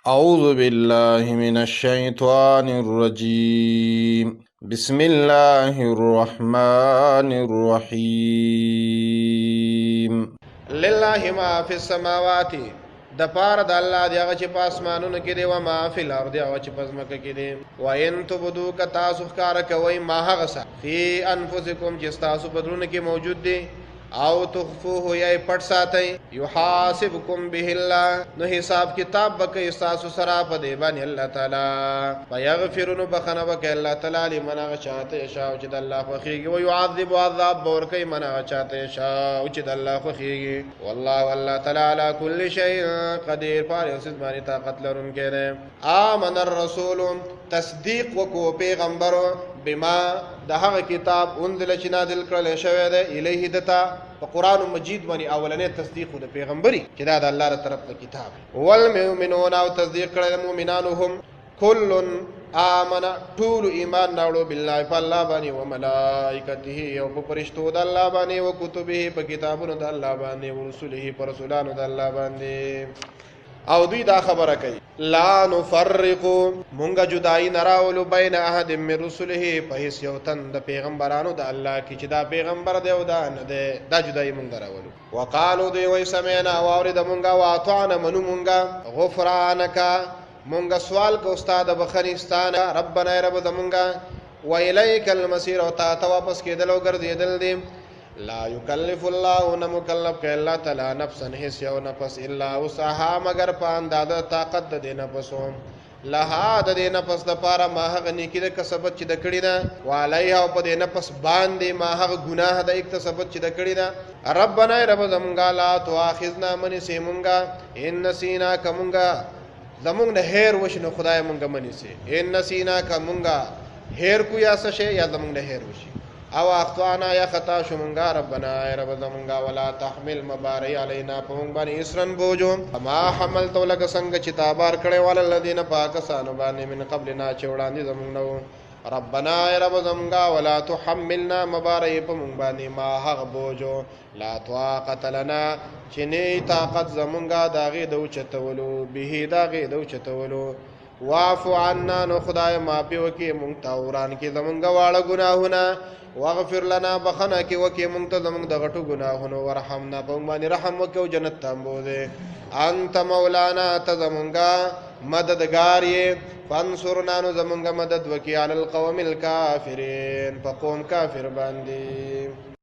أعوذ بالله من الشيطان الرجيم بسم الله الرحمن الرحيم لله ما في السماوات د پار د الله دی هغه چې په اسمانونو کې دی او ما فی الارض هغه چې په ځمکه کې دی و ان تبدو ک تاسو ښکار کوي ما هغه څه فی انفسکم چې تاسو په درونو کې موجود دی او تخفوه یا پټ ساتي یحاسبکم به الله نو حساب کتاب بکې تاسو سره په دی باندې الله تعالی فیغفرون بخنه بکې الله تعالی لمن غشاته شاو چې د الله خوخيږي او يعذب عذاب ورکې من غشاته شاو چې د الله خوخيږي والله والله تعالی علی کل شیء قدیر پر اوس باندې طاقت لرونکی دی آمن الرسول تصدیق وکړو پیغمبرو بما دهغه کتاب انزل چې نازل کړل شوی دی الیه دتا په قران مجید باندې اولنې تصدیق د پیغمبري چې دا د الله تر طرف ته کتاب والمؤمنون او تصدیق کړل مؤمنانو هم کل آمن طول ایمان راوړو بالله فالله باندې او ملائکته او په فرشتو د الله باندې او کتبه په کتابونو د الله باندې او رسوله په رسولانو د الله باندې او دوی دا خبره کوي لا نفرق مونږه جدای نراولو بین احد من رسله په هیڅ یو تن د پیغمبرانو د الله کې چې دا پیغمبر دی او دا نه دی دا جدای مونږ راولو وقالو دی وای سمعنا واورید مونږه واطعنا منو مونږه غفرانک مونږه سوال کو استاد بخنستان ربنا رب زمونږه و الیک المصیر او تا واپس کېدل او ګرځېدل دی لا یکلف الله نمکلف کہ اللہ تعالی نفسا حس یو نفس الا وسعها مگر پانداد طاقت د نفسو لها د نفس د پاره ما هغه نیکی د کسبت چې د کړی دا وعلیها او په د نفس باندې ما هغه گناه د اکتسبت چې د کړی دا ربنا رب زمونږه لا تواخذنا من سیمونګه ان نسینا کمونګه زمونږ نه هیر وشنو خدای مونږه منی سي ان نسینا کمونګه هیر کو یا څه شی یا زمونږ نه هیر وشي او اخطانا یا خطا شمونگا ربنا اے رب زمونگا ولا تحمل مباری علینا پمونگ بانی اسرن بوجو ما حملتو لک سنگ چتابار کڑے والا الذین پاکسانو بانی من قبلنا چوڑان دی زمونگنو ربنا اے رب زمونگا ولا تحملنا مباری پمونگ بانی ما حق بوجو لا طاقت لنا چنی طاقت زمونگا داغی دو چتولو بیہی داغی دو چتولو وعفو عنا نو خدای معافی وکي مونږ ته وران کې زمونږ واړه ګناهونه واغفر لنا بخنا کې وکي مونږ ته زمونږ د غټو ګناهونو ورحمنا په باندې رحم وکي او جنت ته مبوزه انت مولانا ته زمونږ مددگار یې فانصرنا نو زمونږ مدد وکي علی القوم الکافرین په قوم کافر باندې